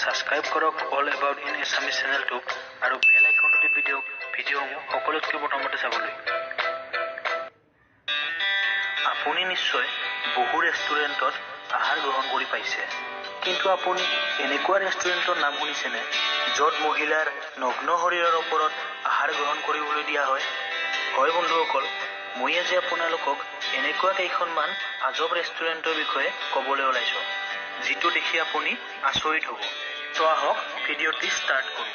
Subscribe কৰক all about in Assamese চেনেলটোক আৰু বেল আইকনটো টিপি দিয়ক ভিডিঅ'সমূহ সকলোতকৈ প্ৰথমতে চাবলৈ। আপুনি নিশ্চয় বহু ৰেষ্টুৰেণ্টত আহাৰ গ্ৰহণ কৰি পাইছে, কিন্তু আপুনি এনেকুৱা ৰেষ্টুৰেণ্টৰ নাম শুনিছেনে য'ত মহিলাৰ নগ্ন শৰীৰৰ ওপৰত আহাৰ গ্ৰহণ কৰিবলৈ দিয়া হয়? হয় বন্ধুসকল, মই আজি আপোনালোকক এনেকুৱা কেইখনমান আজব ৰেষ্টুৰেণ্টৰ বিষয়ে ক'বলৈ ওলাইছোঁ, যিটো দেখি আপুনি আচৰিত হ'ব। তো আহক ভিডিঅ'টি ষ্টাৰ্ট কৰোঁ।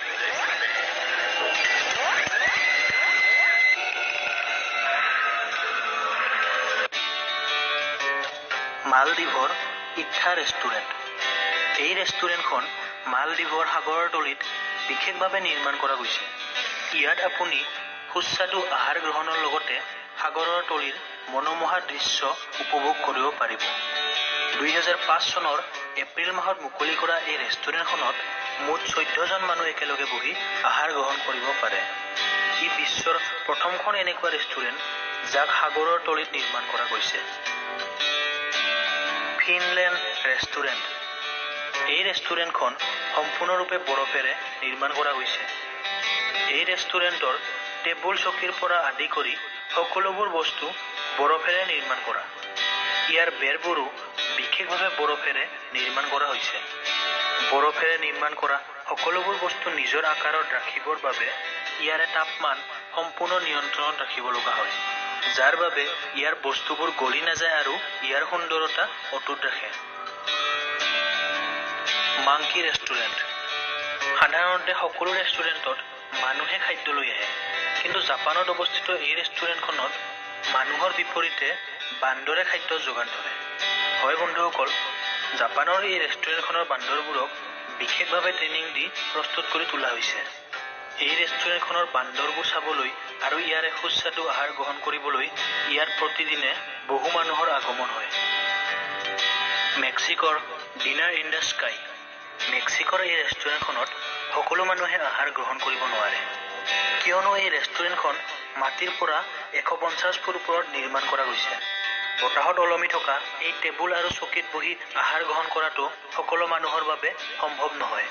মালদ্বীপৰ ইথা ৰেষ্টুৰেণ্ট। এই ৰেষ্টুৰেণ্টখন মালদ্বীপৰ সাগৰৰ তলিত বিশেষভাৱে নিৰ্মাণ কৰা গৈছে। ইয়াত আপুনি সুস্বাদু আহাৰ গ্ৰহণৰ লগতে সাগৰৰ তলিৰ মনোমোহা দৃশ্য উপভোগ কৰিব পাৰিব। 2005 চনৰ এপ্ৰিল মাহত মুকলি কৰা এই ৰেষ্টুৰেণ্টখনত মুঠ 14 জন মানুহ একেলগে বহি আহাৰ গ্ৰহণ কৰিব পাৰে। ই বিশ্বৰ প্ৰথমখন এনেকুৱা ৰেষ্টুৰেণ্ট যাক সাগৰৰ তলিত নিৰ্মাণ কৰা গৈছে। Finland restaurant. এই ৰেষ্টুৰেণ্টখন সম্পূৰ্ণৰূপে বৰফেৰে নিৰ্মাণ কৰা হৈছে। এই ৰেষ্টুৰেণ্টৰ টেবুল চকীৰ পৰা আদি কৰি সকলোবোৰ বস্তু বৰফেৰে নিৰ্মাণ কৰা। ইয়াৰ বেৰবোৰো বিশেষভাৱে বৰফেৰে নিৰ্মাণ কৰা হৈছে। বৰফেৰে নিৰ্মাণ কৰা সকলোবোৰ বস্তু নিজৰ আকাৰত ৰাখিবৰ বাবে ইয়াৰে তাপমান সম্পূৰ্ণ নিয়ন্ত্ৰণত ৰাখিব লগা হয়, যাৰ বাবে ইয়াৰ বস্তুবোৰ গলি নাযায় আৰু ইয়াৰ সুন্দৰতা অটুট ৰাখে। Monkey restaurant. সাধাৰণতে সকলো ৰেষ্টুৰেণ্টত মানুহে খাদ্য লৈ আহে, কিন্তু জাপানত অৱস্থিত এই ৰেষ্টুৰেণ্টখনত মানুহৰ বিপৰীতে বান্দৰে খাদ্য যোগান ধৰে। হয় বন্ধুসকল, জাপানৰ এই ৰেষ্টুৰেণ্টখনৰ বান্দৰবোৰক বিশেষভাৱে ট্ৰেইনিং দি প্ৰস্তুত কৰি তোলা হৈছে। এই ৰেষ্টুৰেণ্টখনৰ বান্দৰবোৰ চাবলৈ আৰু ইয়াৰে সুস্বাদু আহাৰ গ্ৰহণ কৰিবলৈ ইয়াত প্ৰতিদিনে বহু মানুহৰ আগমন হয়। মেক্সিকোৰ ডিনাৰ ইন দ্য স্কাই। মেক্সিকোৰ এই ৰেষ্টুৰেণ্টখনত সকলো মানুহে আহাৰ গ্ৰহণ কৰিব নোৱাৰে, কিয়নো এই ৰেষ্টুৰেণ্টখন মাটিৰ পৰা 150 ফুট ওপৰত নিৰ্মাণ কৰা গৈছে। বতাহত ওলমি থকা এই টেবুল আৰু চকীত বহি আহাৰ গ্ৰহণ কৰাটো সকলো মানুহৰ বাবে সম্ভৱ নহয়।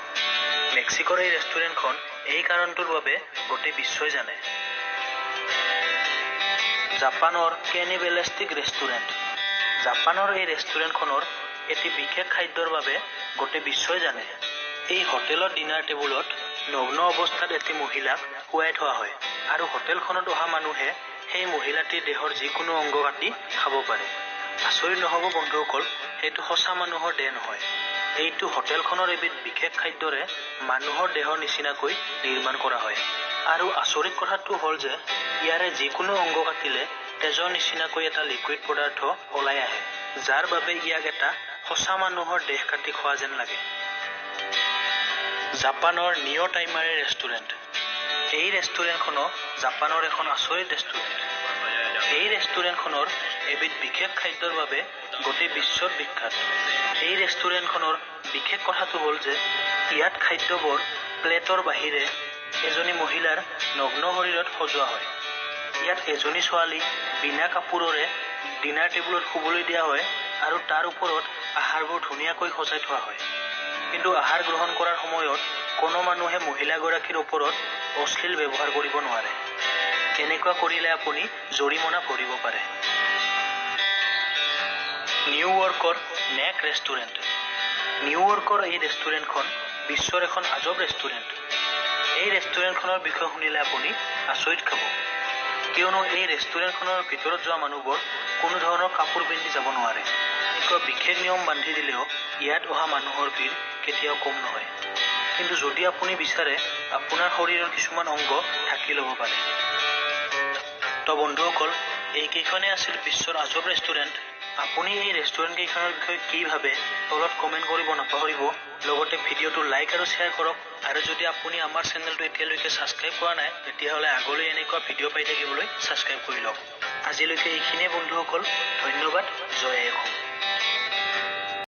মেক্সিকোৰ এই ৰেষ্টুৰেণ্টখন এই কাৰণটোৰ বাবে গোটেই বিশ্বই জানে। জাপানৰ কেনিবেলিষ্টিক ৰেষ্টুৰেণ্ট। জাপানৰ এই ৰেষ্টুৰেণ্টখনৰ এটি বিশেষ খাদ্যৰ বাবে গোটেই বিশ্বই জানে। এই হোটেলৰ ডিনাৰ টেবুলত নগ্ন অৱস্থাত এটি মহিলাক শুৱাই থোৱা হয় আৰু হোটেলখনত অহা মানুহে সেই মহিলাটিৰ দেহৰ যিকোনো অংগ কাটি খাব পাৰে। আচৰিত নহ'ব বন্ধুসকল, সেইটো সঁচা মানুহৰ দেহ নহয়। এইটো হোটেলখনৰ এবিধ বিশেষ খাদ্যৰে মানুহৰ দেহৰ নিচিনাকৈ নিৰ্মাণ কৰা হয়। আৰু আচৰিত কথাটো হ'ল যে ইয়াৰে যিকোনো অংগ কাটিলে তেজৰ নিচিনাকৈ এটা লিকুইড পদাৰ্থ ওলাই আহে, যাৰ বাবে ইয়াক এটা সঁচা মানুহৰ দেহ কাটি খোৱা যেন লাগে। জাপানৰ নিঅ' টাইমাৰে ৰেষ্টুৰেণ্ট। এই ৰেষ্টুৰেণ্টখনো জাপানৰ এখন আচৰিত ৰেষ্টুৰেণ্ট। এই ৰেষ্টুৰেণ্টখনৰ এবিধ বিশেষ খাদ্যৰ বাবে গোটেই বিশ্বত বিখ্যাত। এই ৰেষ্টুৰেণ্টখনৰ বিশেষ কথাটো হ'ল যে ইয়াত খাদ্যবোৰ প্লেটৰ বাহিৰে এজনী মহিলাৰ নগ্ন শৰীৰত সজোৱা হয়। ইয়াত এজনী ছোৱালী বিনা কাপোৰেৰে ডিনাৰ টেবুলত শুবলৈ দিয়া হয় আৰু তাৰ ওপৰত আহাৰবোৰ ধুনীয়াকৈ সজাই থোৱা হয়। কিন্তু আহাৰ গ্ৰহণ কৰাৰ সময়ত কোনো মানুহে মহিলাগৰাকীৰ ওপৰত অশ্লীল ব্যৱহাৰ কৰিব নোৱাৰে। এনেকুৱা কৰিলে আপুনি জৰিমনা ভৰিব পাৰে। নিউয়ৰ্কৰ নেক ৰেষ্টুৰেণ্ট। নিউয়ৰ্কৰ এই ৰেষ্টুৰেণ্টখন বিশ্বৰ এখন আজব ৰেষ্টুৰেণ্ট। এই ৰেষ্টুৰেণ্টখনৰ বিষয়ে শুনিলে আপুনি আচৰিত খাব, কিয়নো এই ৰেষ্টুৰেণ্টখনৰ ভিতৰত যোৱা মানুহবোৰ কোনো ধৰণৰ কাপোৰ পিন্ধি যাব নোৱাৰে। এনেকুৱা বিশেষ নিয়ম বান্ধি দিলেও ইয়াত অহা মানুহৰ ভিৰ কেতিয়াও কম নহয়। কিন্তু যদি আপুনি বিচাৰে, আপোনাৰ শৰীৰৰ কিছুমান অংগ ঢাকি ল'ব পাৰে। তো বন্ধুসকল, এইকেইখনেই আছিল বিশ্বৰ আজব ৰেষ্টুৰেণ্ট। আপুনি এই ৰেষ্টুৰেণ্ট কেইখনৰ বিষয়ে কি ভাবে তলত কমেণ্ট কৰিব নাপাহৰিব। লগতে ভিডিঅ'টো লাইক আৰু শ্বেয়াৰ কৰক। আৰু যদি আপুনি আমাৰ চেনেলটো এতিয়ালৈকে ছাবস্ক্ৰাইব কৰা নাই, তেতিয়াহ'লে আগলৈ এনেকুৱা ভিডিঅ' পাই থাকিবলৈ ছাবস্ক্ৰাইব কৰি লওক। আজিলৈকে এইখিনিয়ে বন্ধুসকল, ধন্যবাদ। জয় অসম।